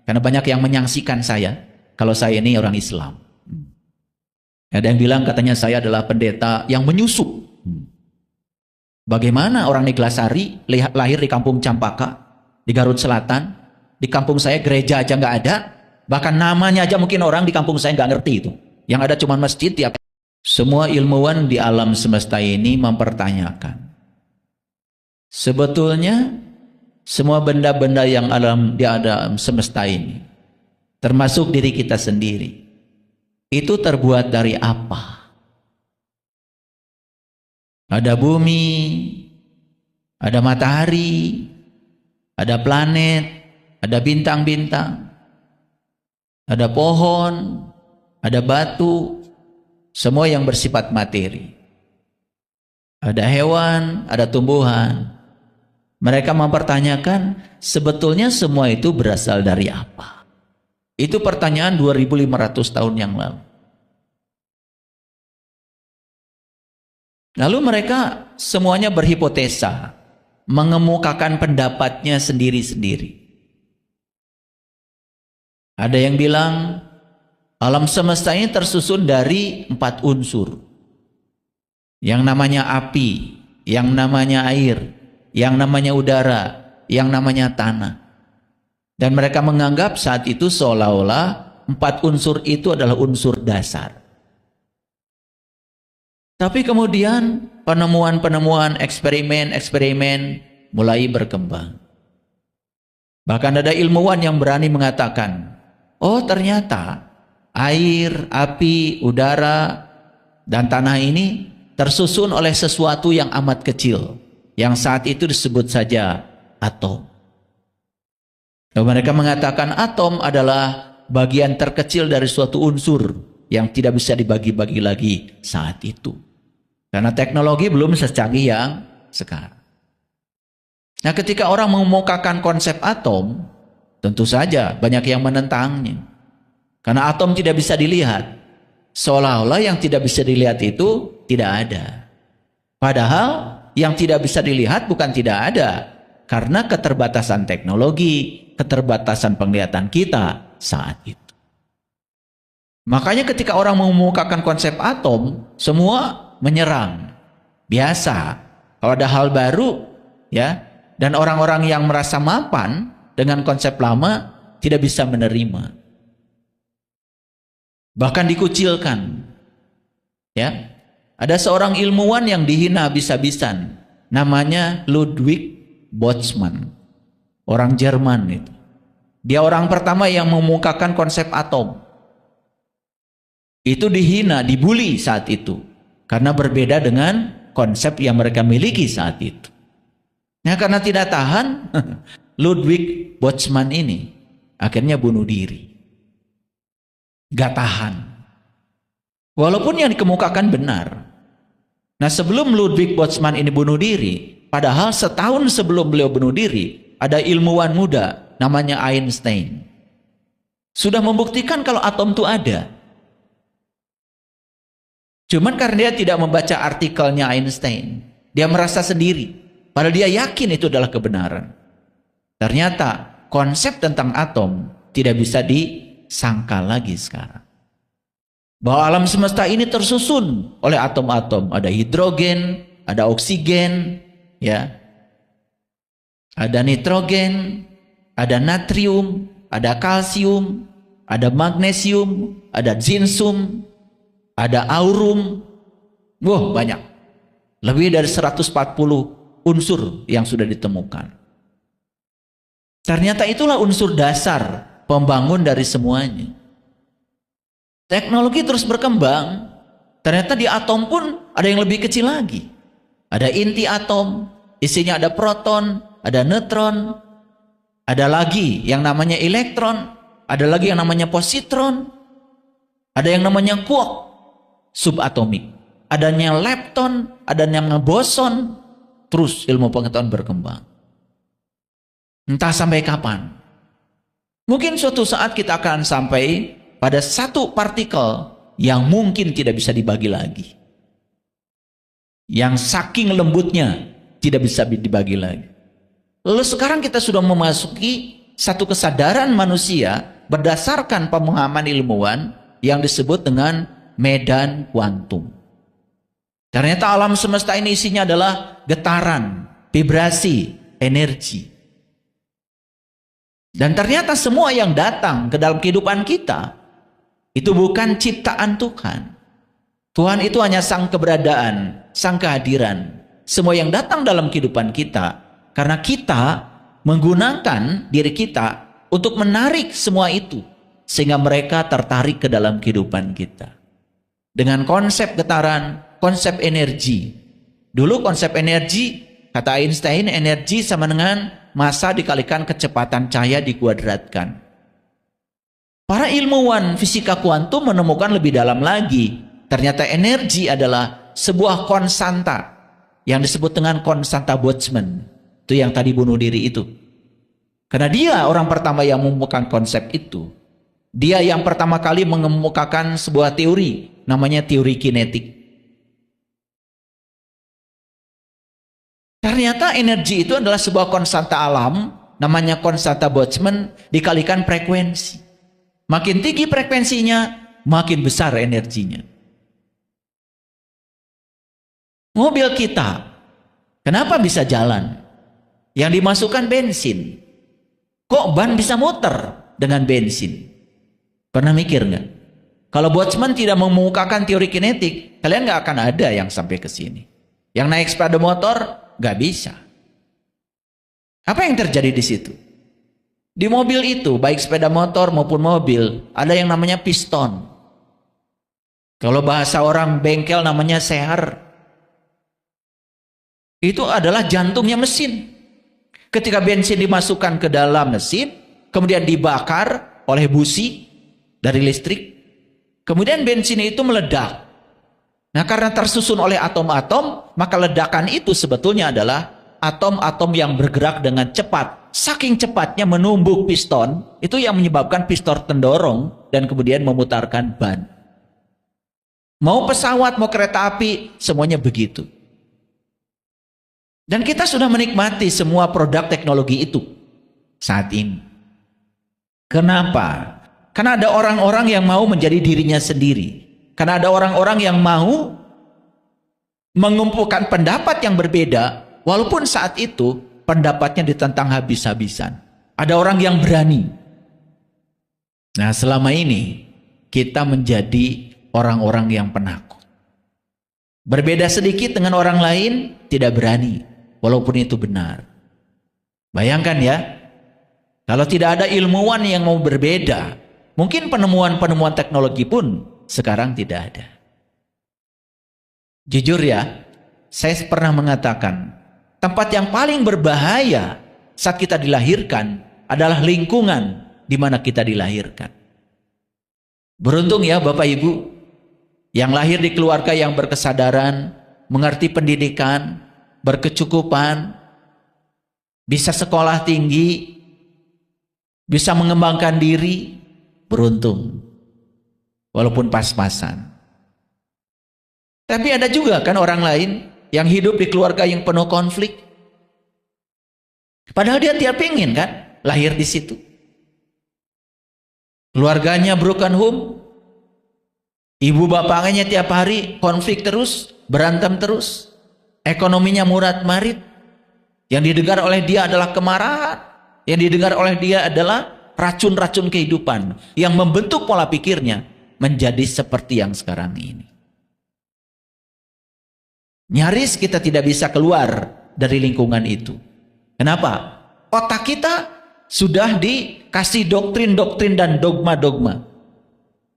Karena banyak yang menyaksikan saya kalau saya ini orang Islam. Ada yang bilang katanya saya adalah pendeta yang menyusup. Bagaimana orang Neglasari lahir di kampung Campaka, di Garut Selatan, di kampung saya gereja aja nggak ada, bahkan namanya aja mungkin orang di kampung saya nggak ngerti itu. Yang ada cuma masjid tiap. Semua ilmuwan di alam semesta ini mempertanyakan, sebetulnya semua benda-benda yang di alam semesta ini, termasuk diri kita sendiri, itu terbuat dari apa? Ada bumi, ada matahari, ada planet, ada bintang-bintang, ada pohon, ada batu, semua yang bersifat materi. Ada hewan, ada tumbuhan. Mereka mempertanyakan, sebetulnya semua itu berasal dari apa? Itu pertanyaan 2500 tahun yang lalu. Lalu mereka semuanya berhipotesa, mengemukakan pendapatnya sendiri-sendiri. Ada yang bilang, alam semesta ini tersusun dari 4 unsur. Yang namanya api, yang namanya air, yang namanya udara, yang namanya tanah. Dan mereka menganggap saat itu seolah-olah 4 unsur itu adalah unsur dasar. Tapi kemudian penemuan-penemuan, eksperimen-eksperimen mulai berkembang. Bahkan ada ilmuwan yang berani mengatakan, oh ternyata air, api, udara, dan tanah ini tersusun oleh sesuatu yang amat kecil, yang saat itu disebut saja atom. Dan mereka mengatakan atom adalah bagian terkecil dari suatu unsur yang tidak bisa dibagi-bagi lagi saat itu. Karena teknologi belum secanggih yang sekarang. Nah, ketika orang mengemukakan konsep atom, tentu saja banyak yang menentangnya. Karena atom tidak bisa dilihat. Seolah-olah yang tidak bisa dilihat itu tidak ada. Padahal yang tidak bisa dilihat bukan tidak ada. Karena keterbatasan teknologi, keterbatasan penglihatan kita saat itu. Makanya ketika orang mengemukakan konsep atom, semua menyerang. Biasa, kalau ada hal baru, ya, dan orang-orang yang merasa mapan dengan konsep lama tidak bisa menerima. Bahkan dikucilkan. Ya. Ada seorang ilmuwan yang dihina habis-habisan, namanya Ludwig Boltzmann. Orang Jerman itu. Dia orang pertama yang mengemukakan konsep atom. Itu dihina, dibully saat itu. Karena berbeda dengan konsep yang mereka miliki saat itu. Nah, karena tidak tahan, Ludwig Boltzmann ini akhirnya bunuh diri. Gak tahan. Walaupun yang dikemukakan benar. Nah, sebelum Ludwig Boltzmann ini bunuh diri, padahal setahun sebelum beliau bunuh diri, ada ilmuwan muda namanya Einstein. Sudah membuktikan kalau atom itu ada. Cuman karena dia tidak membaca artikelnya Einstein, dia merasa sendiri. Padahal dia yakin itu adalah kebenaran. Ternyata konsep tentang atom tidak bisa disangkal lagi sekarang. Bahwa alam semesta ini tersusun oleh atom-atom. Ada hidrogen, ada oksigen, ya, ada nitrogen, ada natrium, ada kalsium, ada magnesium, ada zinsum, ada aurum. Wah, banyak. Lebih dari 140 unsur yang sudah ditemukan. Ternyata itulah unsur dasar pembangun dari semuanya. Teknologi terus berkembang. Ternyata di atom pun ada yang lebih kecil lagi. Ada inti atom, isinya ada proton, ada neutron, ada lagi yang namanya elektron, ada lagi yang namanya positron, ada yang namanya quark subatomik, adanya lepton, adanya boson. Terus ilmu pengetahuan berkembang. Entah sampai kapan. Mungkin suatu saat kita akan sampai pada satu partikel yang mungkin tidak bisa dibagi lagi. Yang saking lembutnya tidak bisa dibagi lagi. Lalu sekarang kita sudah memasuki satu kesadaran manusia berdasarkan pemahaman ilmuwan yang disebut dengan medan kuantum. Ternyata alam semesta ini isinya adalah getaran, vibrasi, energi. Dan ternyata semua yang datang ke dalam kehidupan kita itu bukan ciptaan Tuhan. Tuhan itu hanya sang keberadaan, sang kehadiran. Semua yang datang dalam kehidupan kita karena kita menggunakan diri kita untuk menarik semua itu sehingga mereka tertarik ke dalam kehidupan kita. Dengan konsep getaran, konsep energi. Dulu konsep energi, kata Einstein, energi sama dengan massa dikalikan kecepatan cahaya dikuadratkan. Para ilmuwan fisika kuantum menemukan lebih dalam lagi. Ternyata energi adalah sebuah konstanta yang disebut dengan konstanta Boltzmann. Itu yang tadi bunuh diri itu. Karena dia orang pertama yang menemukan konsep itu. Dia yang pertama kali mengemukakan sebuah teori, namanya teori kinetik. Ternyata energi itu adalah sebuah konstanta alam, namanya konstanta Boltzmann, dikalikan frekuensi. Makin tinggi frekuensinya, makin besar energinya. Mobil kita, kenapa bisa jalan? Yang dimasukkan bensin. Kok ban bisa muter dengan bensin? Pernah mikir nggak? Kalau Boltzmann tidak mengemukakan teori kinetik, kalian nggak akan ada yang sampai ke sini. Yang naik sepeda motor nggak bisa. Apa yang terjadi di situ? Di mobil itu, baik sepeda motor maupun mobil, ada yang namanya piston. Kalau bahasa orang bengkel namanya sear. Itu adalah jantungnya mesin. Ketika bensin dimasukkan ke dalam mesin, kemudian dibakar oleh busi dari listrik, kemudian bensin itu meledak. Nah, karena tersusun oleh atom-atom, maka ledakan itu sebetulnya adalah atom-atom yang bergerak dengan cepat. Saking cepatnya menumbuk piston, itu yang menyebabkan piston terdorong dan kemudian memutarkan ban. Mau pesawat, mau kereta api, semuanya begitu. Dan kita sudah menikmati semua produk teknologi itu saat ini. Kenapa? Karena ada orang-orang yang mau menjadi dirinya sendiri. Karena ada orang-orang yang mau mengumpulkan pendapat yang berbeda, walaupun saat itu pendapatnya ditentang habis-habisan. Ada orang yang berani. Nah, selama ini kita menjadi orang-orang yang penakut. Berbeda sedikit dengan orang lain, tidak berani. Walaupun itu benar. Bayangkan ya, kalau tidak ada ilmuwan yang mau berbeda, mungkin penemuan-penemuan teknologi pun sekarang tidak ada. Jujur ya, saya pernah mengatakan, tempat yang paling berbahaya saat kita dilahirkan adalah lingkungan di mana kita dilahirkan. Beruntung ya Bapak Ibu, yang lahir di keluarga yang berkesadaran, mengerti pendidikan, berkecukupan, bisa sekolah tinggi, bisa mengembangkan diri, beruntung. Walaupun pas-pasan. Tapi ada juga kan orang lain yang hidup di keluarga yang penuh konflik. Padahal dia tidak ingin kan lahir di situ. Keluarganya broken home. Ibu bapaknya tiap hari konflik terus, berantem terus. Ekonominya murat-marit. Yang didengar oleh dia adalah kemarahan. Yang didengar oleh dia adalah racun-racun kehidupan. Yang membentuk pola pikirnya menjadi seperti yang sekarang ini. Nyaris kita tidak bisa keluar dari lingkungan itu. Kenapa? Otak kita sudah dikasih doktrin-doktrin dan dogma-dogma.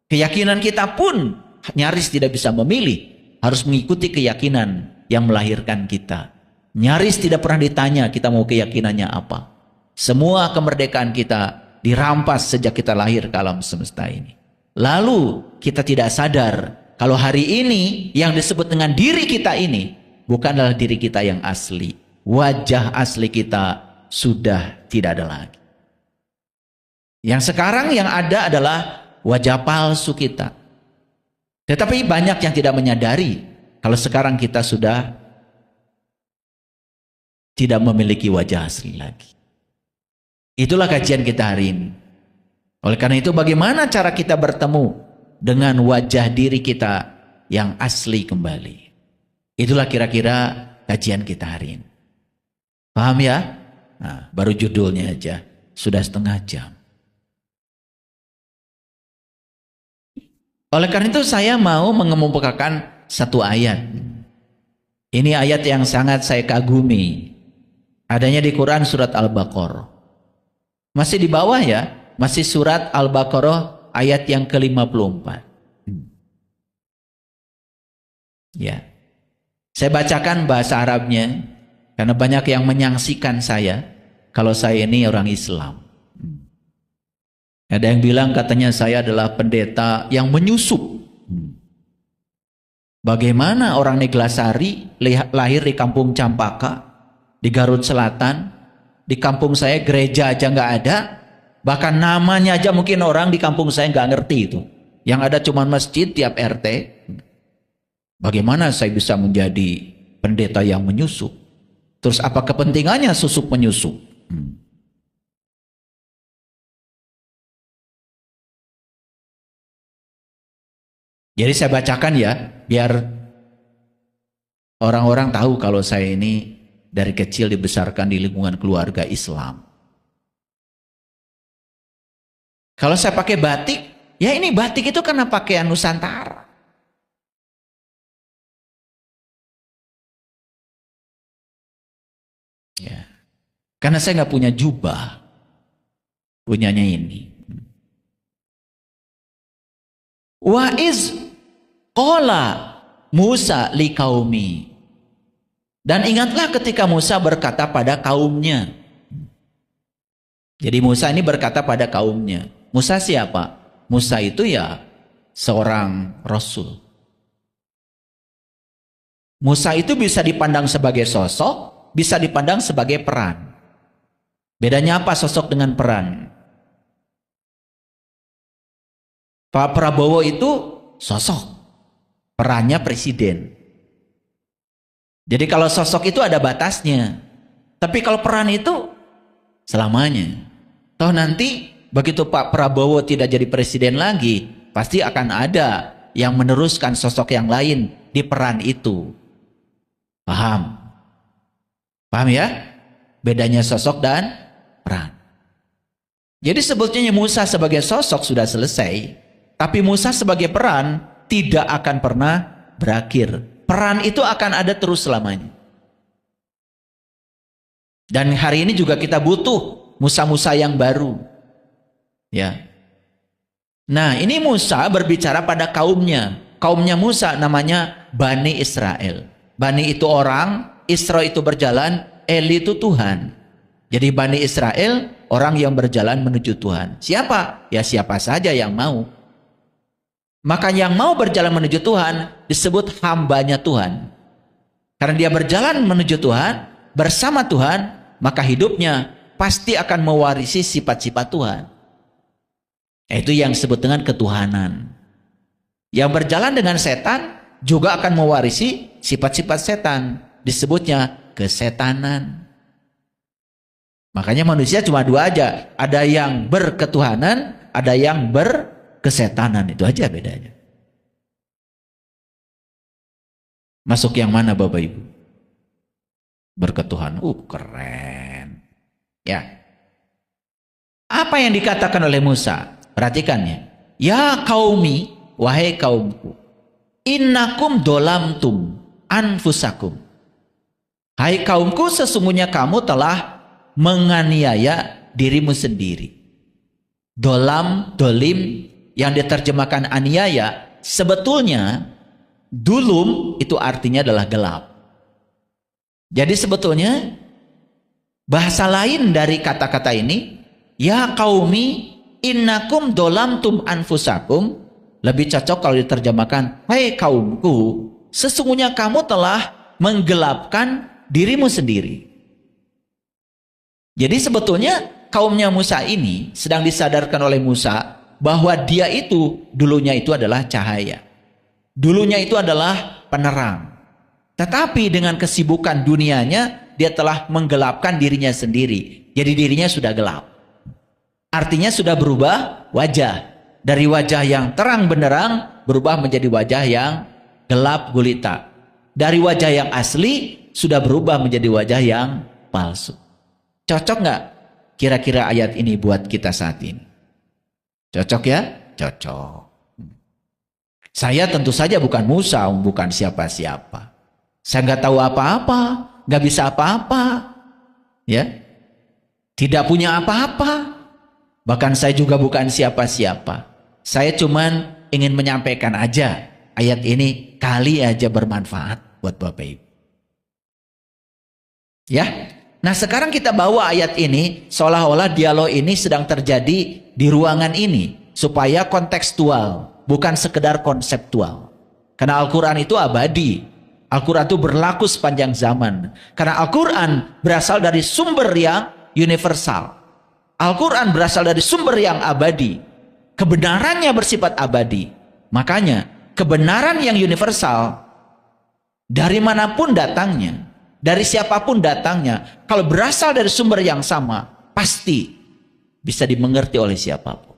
Keyakinan kita pun nyaris tidak bisa memilih. Harus mengikuti keyakinan yang melahirkan kita. Nyaris tidak pernah ditanya kita mau keyakinannya apa. Semua kemerdekaan kita dirampas sejak kita lahir ke alam semesta ini. Lalu kita tidak sadar kalau hari ini yang disebut dengan diri kita ini bukanlah diri kita yang asli. Wajah asli kita sudah tidak ada lagi. Yang sekarang yang ada adalah wajah palsu kita. Tetapi banyak yang tidak menyadari kalau sekarang kita sudah tidak memiliki wajah asli lagi. Itulah kajian kita hari ini. Oleh karena itu, bagaimana cara kita bertemu dengan wajah diri kita yang asli kembali? Itulah kira-kira kajian kita hari ini. Paham ya? Nah, baru judulnya aja sudah setengah jam. Oleh karena itu saya mau mengemukakan satu ayat. Ini ayat yang sangat saya kagumi. Adanya di Quran surat Al-Baqarah. Masih di bawah ya, masih surat Al-Baqarah ayat yang ke-54. Ya. Saya bacakan bahasa Arabnya karena banyak yang menyaksikan saya kalau saya ini orang Islam. Ada yang bilang katanya saya adalah pendeta yang menyusup. Bagaimana orang Neglasari lahir di kampung Campaka, di Garut Selatan, di kampung saya gereja aja nggak ada, bahkan namanya aja mungkin orang di kampung saya nggak ngerti itu. Yang ada cuma masjid tiap RT. Bagaimana saya bisa menjadi pendeta yang menyusup? Terus apa kepentingannya susup menyusup? Jadi saya bacakan ya, biar orang-orang tahu kalau saya ini dari kecil dibesarkan di lingkungan keluarga Islam. Kalau saya pakai batik, ya ini batik itu karena pakaian Nusantara. Ya. Karena saya nggak punya jubah, punyanya ini. Wa iz qala Musa li kaumi. Dan ingatlah ketika Musa berkata pada kaumnya. Jadi Musa ini berkata pada kaumnya. Musa siapa? Musa itu ya seorang rasul. Musa itu bisa dipandang sebagai sosok, bisa dipandang sebagai peran. Bedanya apa sosok dengan peran? Pak Prabowo itu sosok, perannya presiden. Jadi kalau sosok itu ada batasnya, tapi kalau peran itu selamanya. Toh nanti begitu Pak Prabowo tidak jadi presiden lagi, pasti akan ada yang meneruskan sosok yang lain di peran itu. Paham? Paham ya? Bedanya sosok dan peran. Jadi sebetulnya Musa sebagai sosok sudah selesai. Tapi Musa sebagai peran tidak akan pernah berakhir. Peran itu akan ada terus selamanya. Dan hari ini juga kita butuh Musa-Musa yang baru. Ya. Nah, ini Musa berbicara pada kaumnya. Kaumnya Musa namanya Bani Israel. Bani itu orang, Isra itu berjalan, Eli itu Tuhan. Jadi Bani Israel orang yang berjalan menuju Tuhan. Siapa? Ya siapa saja yang mau. Maka yang mau berjalan menuju Tuhan disebut hambanya Tuhan. Karena dia berjalan menuju Tuhan, bersama Tuhan, maka hidupnya pasti akan mewarisi sifat-sifat Tuhan. Itu yang disebut dengan ketuhanan. Yang berjalan dengan setan juga akan mewarisi sifat-sifat setan. Disebutnya kesetanan. Makanya manusia cuma dua aja. Ada yang berketuhanan, ada yang berkesetanan. Itu aja bedanya. Masuk yang mana Bapak Ibu? Berketuhanan. Keren. Ya. Apa yang dikatakan oleh Musa? Perhatikannya. Ya kaumi, wahai kaumku. Innakum dolamtum anfusakum. Hai kaumku, sesungguhnya kamu telah menganiaya dirimu sendiri. Dolam, dolim yang diterjemahkan aniaya, sebetulnya dulum itu artinya adalah gelap. Jadi sebetulnya bahasa lain dari kata-kata ini, ya qaumi innakum dolamtum anfusakum, lebih cocok kalau diterjemahkan, hai kaumku, sesungguhnya kamu telah menggelapkan dirimu sendiri. Jadi sebetulnya kaumnya Musa ini sedang disadarkan oleh Musa bahwa dia itu dulunya itu adalah cahaya. Dulunya itu adalah penerang. Tetapi dengan kesibukan dunianya dia telah menggelapkan dirinya sendiri. Jadi dirinya sudah gelap. Artinya sudah berubah wajah. Dari wajah yang terang benderang berubah menjadi wajah yang gelap gulita. Dari wajah yang asli sudah berubah menjadi wajah yang palsu. Cocok nggak kira-kira ayat ini buat kita saat ini? Cocok ya? Cocok. Saya tentu saja bukan Musa, bukan siapa-siapa. Saya nggak tahu apa-apa, nggak bisa apa-apa, ya, tidak punya apa-apa. Bahkan saya juga bukan siapa-siapa. Saya cuman ingin menyampaikan aja ayat ini kali aja bermanfaat buat Bapak Ibu. Ya, nah sekarang kita bawa ayat ini seolah-olah dialog ini sedang terjadi di ruangan ini supaya kontekstual, bukan sekedar konseptual. Karena Al-Quran itu abadi. Al-Quran itu berlaku sepanjang zaman. Karena Al-Quran berasal dari sumber yang universal. Al-Quran berasal dari sumber yang abadi. Kebenarannya bersifat abadi. Makanya kebenaran yang universal dari manapun datangnya, dari siapapun datangnya, kalau berasal dari sumber yang sama, pasti bisa dimengerti oleh siapapun.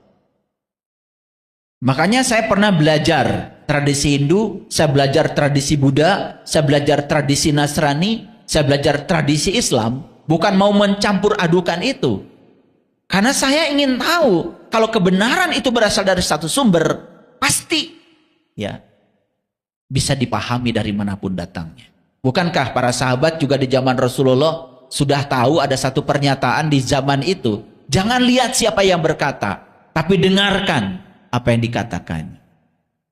Makanya saya pernah belajar tradisi Hindu, saya belajar tradisi Buddha, saya belajar tradisi Nasrani, saya belajar tradisi Islam, bukan mau mencampur adukan itu. Karena saya ingin tahu, kalau kebenaran itu berasal dari satu sumber, pasti ya bisa dipahami dari manapun datangnya. Bukankah para sahabat juga di zaman Rasulullah sudah tahu ada satu pernyataan di zaman itu, jangan lihat siapa yang berkata, tapi dengarkan apa yang dikatakan.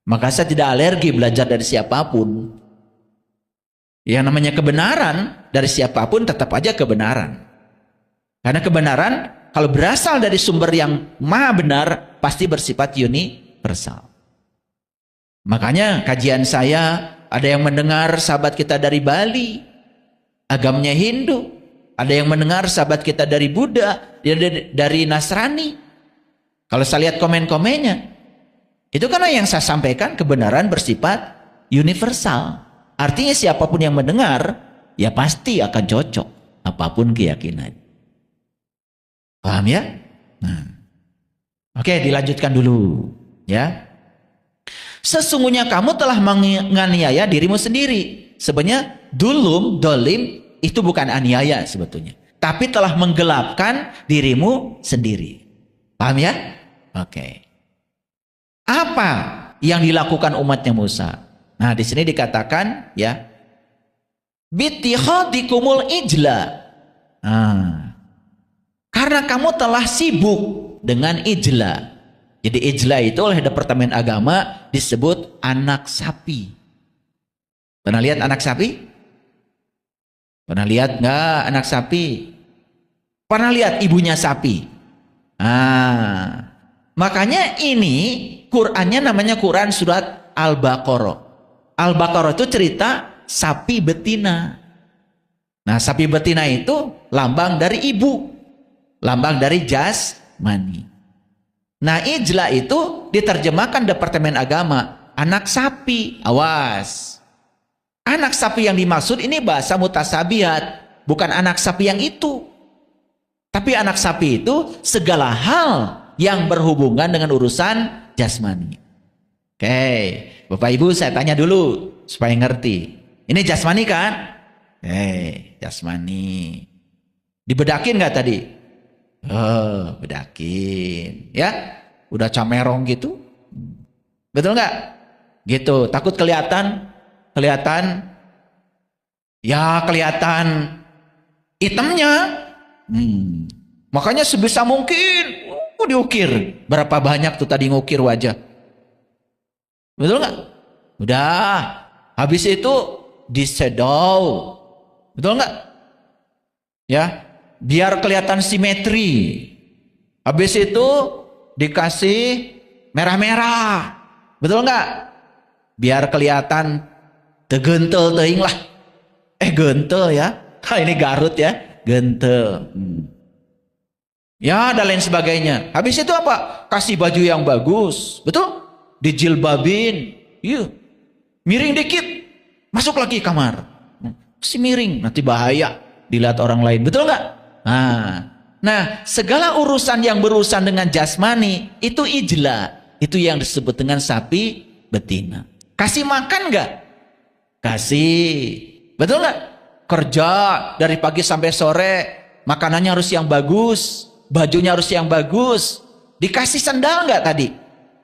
Maka saya tidak alergi belajar dari siapapun. Yang namanya kebenaran dari siapapun tetap aja kebenaran. Karena kebenaran kalau berasal dari sumber yang maha benar, pasti bersifat universal. Makanya kajian saya, ada yang mendengar sahabat kita dari Bali, agamanya Hindu. Ada yang mendengar sahabat kita dari Buddha, dari Nasrani. Kalau saya lihat komen-komennya, itu karena yang saya sampaikan kebenaran bersifat universal. Artinya siapapun yang mendengar, ya pasti akan cocok, apapun keyakinan. Paham ya? Nah. Oke, dilanjutkan dulu ya. Sesungguhnya kamu telah menganiaya dirimu sendiri. Sebenarnya dolim itu bukan aniaya sebetulnya, tapi telah menggelapkan dirimu sendiri. Paham ya? Oke. Apa yang dilakukan umatnya Musa? Nah, di sini dikatakan ya, bitihadikumul ijla. Nah, karena kamu telah sibuk dengan ijla. Jadi ijla itu oleh Departemen Agama disebut anak sapi. Pernah lihat anak sapi? Pernah lihat nggak anak sapi? Pernah lihat ibunya sapi? Ah, makanya ini Qurannya namanya Quran surat Al-Baqarah. Al-Baqarah itu cerita sapi betina. Nah, sapi betina itu lambang dari ibu. Lambang dari jasmani. Nah, ijla itu diterjemahkan Departemen Agama anak sapi. Awas, anak sapi yang dimaksud ini bahasa mutasabihat, bukan anak sapi yang itu. Tapi anak sapi itu segala hal yang berhubungan dengan urusan jasmani. Oke, Bapak Ibu saya tanya dulu supaya ngerti. Ini jasmani kan? Jasmani. Dibedakin nggak tadi? Oh, bedakin ya, udah camerong gitu, betul nggak? Gitu, takut kelihatan ya, kelihatan hitamnya. Makanya sebisa mungkin diukir. Berapa banyak tuh tadi ngukir wajah, betul nggak? Udah, habis itu disedau, betul nggak? Ya, biar kelihatan simetri. Habis itu dikasih merah-merah. Betul nggak? Biar kelihatan tegentel teuing lah. Gentel ya. Ini Garut ya, gentel. Ya, dan lain sebagainya. Habis itu apa? Kasih baju yang bagus. Betul? Dijilbabin. Iya. Miring dikit. Masuk lagi kamar. Si miring, nanti bahaya dilihat orang lain. Betul nggak? Nah, Nah, segala urusan yang berurusan dengan jasmani itu ijla. Itu yang disebut dengan sapi betina. Kasih makan nggak? Kasih. Betul nggak? Kerja dari pagi sampai sore, makanannya harus yang bagus, bajunya harus yang bagus. Dikasih sendal nggak tadi?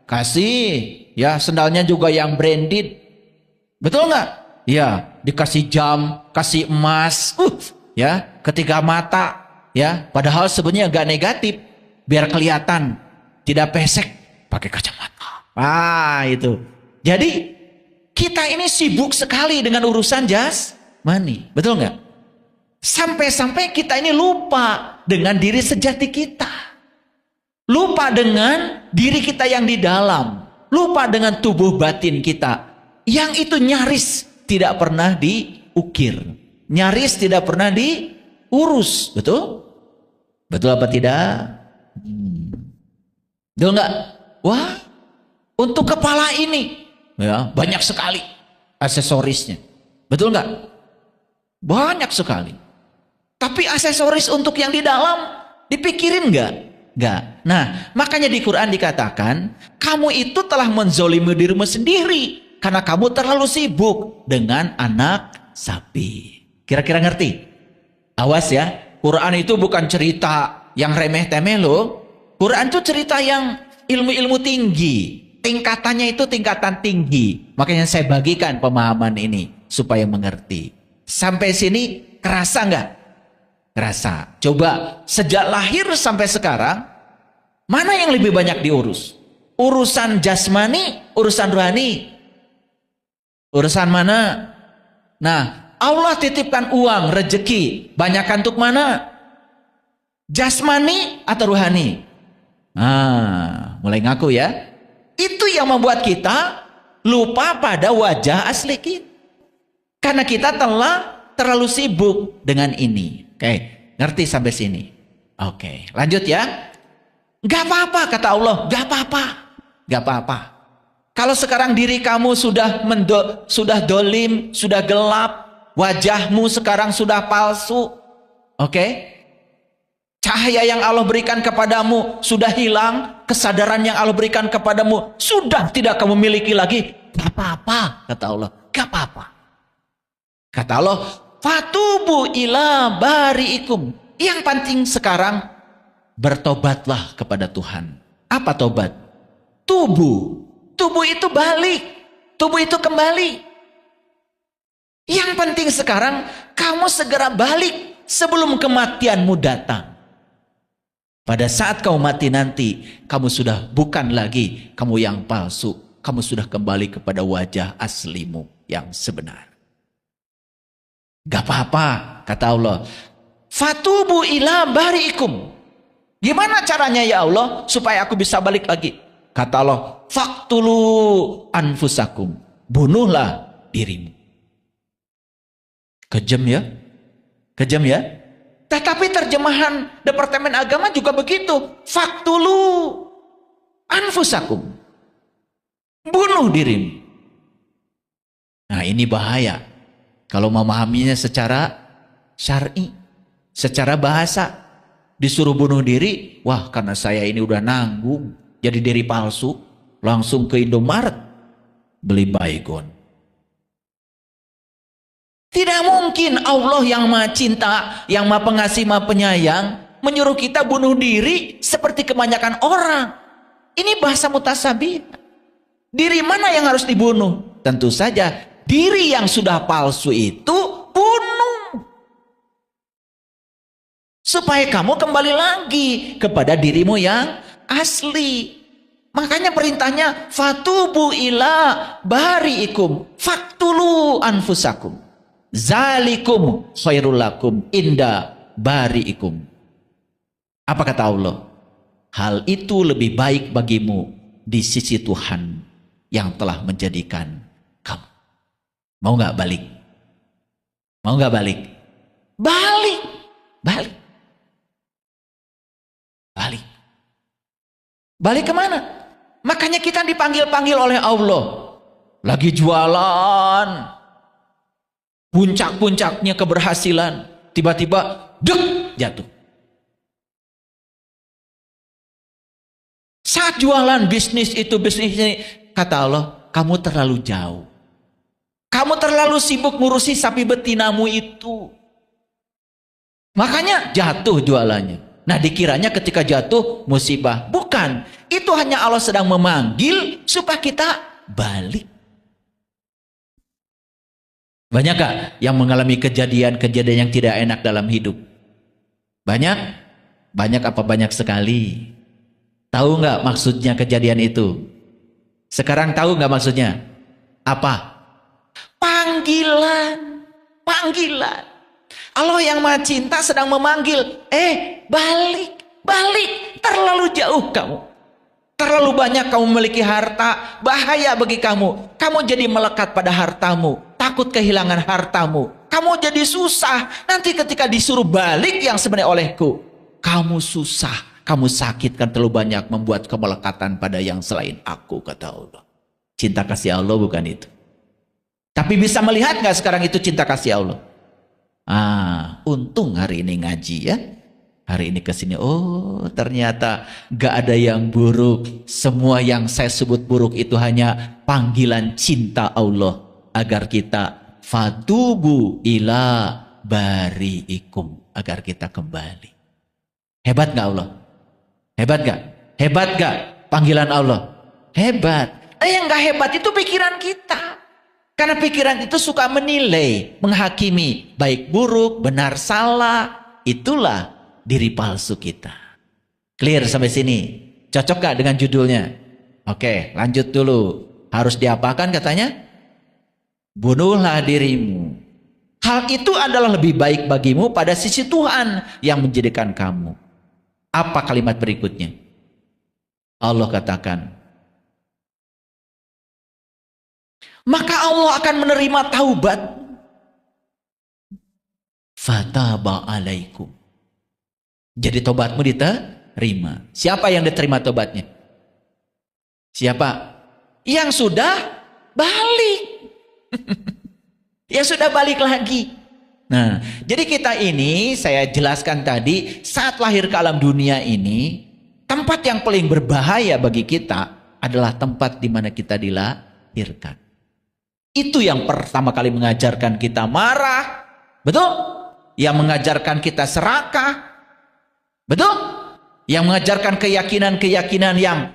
Kasih. Ya, sendalnya juga yang branded. Betul nggak? Ya, dikasih jam, kasih emas. Ya, ketiga mata. Ya, padahal sebenarnya agak negatif, biar kelihatan tidak pesek, pakai kacamata. Itu. Jadi kita ini sibuk sekali dengan urusan jasmani, betul nggak? Sampai-sampai kita ini lupa dengan diri sejati kita, lupa dengan diri kita yang di dalam, lupa dengan tubuh batin kita, yang itu nyaris tidak pernah diukir, nyaris tidak pernah diurus, betul? Betul apa tidak? Betul nggak? Wah, untuk kepala ini ya banyak sekali aksesorisnya. Betul nggak? Banyak sekali. Tapi aksesoris untuk yang di dalam dipikirin nggak? Nggak. Nah, makanya di Quran dikatakan kamu itu telah menzolimi dirimu sendiri karena kamu terlalu sibuk dengan anak sapi. Kira-kira ngerti? Awas ya. Quran itu bukan cerita yang remeh-temeh loh. Quran itu cerita yang ilmu-ilmu tinggi. Tingkatannya itu tingkatan tinggi. Makanya saya bagikan pemahaman ini supaya mengerti. Sampai sini kerasa nggak? Kerasa. Coba sejak lahir sampai sekarang, mana yang lebih banyak diurus? Urusan jasmani, urusan rohani? Urusan mana? Nah, Allah titipkan uang, rezeki, banyakkan untuk mana? Jasmani atau rohani? Mulai ngaku ya. Itu yang membuat kita lupa pada wajah asli kita. Karena kita telah terlalu sibuk dengan ini. Oke, ngerti sampai sini? Oke, lanjut ya. Gak apa-apa kata Allah, gak apa-apa. Gak apa-apa. Kalau sekarang diri kamu sudah dolim, sudah gelap, wajahmu sekarang sudah palsu. Oke? Cahaya yang Allah berikan kepadamu sudah hilang. Kesadaran yang Allah berikan kepadamu sudah tidak kamu miliki lagi. Gak apa-apa, kata Allah. Gak apa-apa. Kata Allah, fatubu ila bari'ikum. Yang penting sekarang, bertobatlah kepada Tuhan. Apa tobat? Tubuh. Tubuh itu balik. Tubuh itu kembali. Yang penting sekarang kamu segera balik sebelum kematianmu datang. Pada saat kamu mati nanti, kamu sudah bukan lagi kamu yang palsu. Kamu sudah kembali kepada wajah aslimu yang sebenar. Gak apa-apa, kata Allah. Fatubu ila bari'ikum. Gimana caranya ya Allah supaya aku bisa balik lagi? Kata Allah, faktulu anfusakum. Bunuhlah dirimu. Kejam ya? Kejam ya? Tetapi terjemahan Departemen Agama juga begitu. Faktulu anfusakum. Bunuh dirimu. Nah, ini bahaya. Kalau memahaminya secara syar'i, secara bahasa, disuruh bunuh diri, wah karena saya ini udah nanggung, jadi diri palsu, langsung ke Indomaret, beli baygon. Tidak mungkin Allah yang maha cinta, yang maha pengasih, maha penyayang, menyuruh kita bunuh diri seperti kebanyakan orang. Ini bahasa mutasabih. Diri mana yang harus dibunuh? Tentu saja, diri yang sudah palsu itu bunuh. Supaya kamu kembali lagi kepada dirimu yang asli. Makanya perintahnya, fatubu ila bari'ikum, faktulu anfusakum. Zalikum khairul lakum inda bari'ikum. Apa kata Allah? Hal itu lebih baik bagimu di sisi Tuhan yang telah menjadikan kamu. Mau nggak balik? Mau nggak balik? Balik. Balik. Balik. Balik kemana? Makanya kita dipanggil-panggil oleh Allah. Lagi jualan. Puncak-puncaknya keberhasilan, tiba-tiba dek jatuh. Saat jualan bisnis ini, kata Allah, kamu terlalu jauh. Kamu terlalu sibuk ngurusi sapi betinamu itu. Makanya jatuh jualannya. Nah, dikiranya ketika jatuh musibah. Bukan. Itu hanya Allah sedang memanggil supaya kita balik. Banyak gak yang mengalami kejadian-kejadian yang tidak enak dalam hidup? Banyak? Banyak apa banyak sekali? Tahu nggak maksudnya kejadian itu? Sekarang tahu nggak maksudnya? Apa? Panggilan. Panggilan. Allah yang Maha Cinta sedang memanggil. Balik. Balik. Terlalu jauh kamu. Terlalu banyak kamu memiliki harta. Bahaya bagi kamu. Kamu jadi melekat pada hartamu. Takut kehilangan hartamu. Kamu jadi susah. Nanti ketika disuruh balik yang sebenarnya olehku, kamu susah. Kamu sakit kan terlalu banyak membuat kemelekatan pada yang selain aku, kata Allah. Cinta kasih Allah bukan itu. Tapi bisa melihat nggak sekarang itu cinta kasih Allah? Untung hari ini ngaji ya. Hari ini kesini, oh ternyata gak ada yang buruk. Semua yang saya sebut buruk itu hanya panggilan cinta Allah. Agar kita fatubu ila bariikum. Agar kita kembali. Hebat gak Allah? Hebat gak? Hebat gak panggilan Allah? Hebat. Yang gak hebat itu pikiran kita. Karena pikiran itu suka menilai, menghakimi. Baik buruk, benar salah. Itulah diri palsu kita. Clear sampai sini? Cocok gak dengan judulnya? Oke, lanjut dulu. Harus diapakan katanya? Bunuhlah dirimu. Hal itu adalah lebih baik bagimu pada sisi Tuhan yang menjadikan kamu. Apa kalimat berikutnya? Allah katakan, maka Allah akan menerima taubat. Fataba alaikum. Jadi tobatmu diterima. Siapa yang diterima tobatnya? Siapa? Yang sudah balik. Yang sudah balik lagi. Nah, jadi kita ini saya jelaskan tadi, saat lahir ke alam dunia ini, tempat yang paling berbahaya bagi kita adalah tempat di mana kita dilahirkan. Itu yang pertama kali mengajarkan kita marah. Betul? Yang mengajarkan kita serakah. Betul? Yang mengajarkan keyakinan-keyakinan yang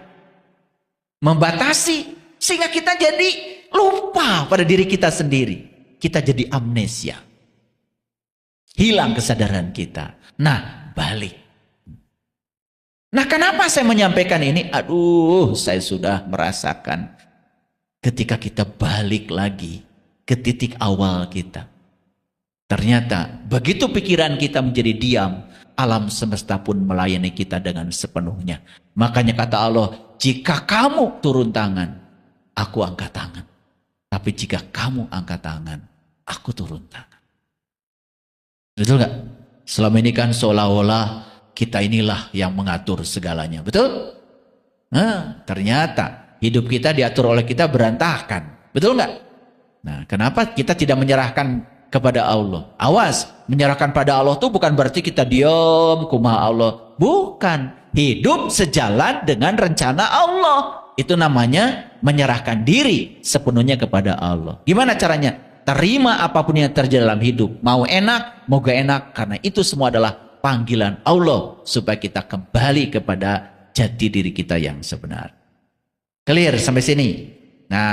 membatasi. Sehingga kita jadi lupa pada diri kita sendiri. Kita jadi amnesia. Hilang kesadaran kita. Nah, balik. Nah, kenapa saya menyampaikan ini? Aduh, saya sudah merasakan ketika kita balik lagi ke titik awal kita. Ternyata begitu pikiran kita menjadi diam, alam semesta pun melayani kita dengan sepenuhnya. Makanya kata Allah, jika kamu turun tangan, aku angkat tangan. Tapi jika kamu angkat tangan, aku turun tangan. Betul gak? Selama ini kan seolah-olah kita inilah yang mengatur segalanya. Betul? Nah, ternyata hidup kita diatur oleh kita berantakan. Betul nggak? Nah, kenapa kita tidak menyerahkan kepada Allah? Awas, menyerahkan pada Allah itu bukan berarti kita diam, kumaha Allah. Bukan. Hidup sejalan dengan rencana Allah. Itu namanya menyerahkan diri sepenuhnya kepada Allah. Gimana caranya? Terima apapun yang terjadi dalam hidup. Mau enak, mau gak enak. Karena itu semua adalah panggilan Allah. Supaya kita kembali kepada jati diri kita yang sebenar. Clear sampai sini? Nah.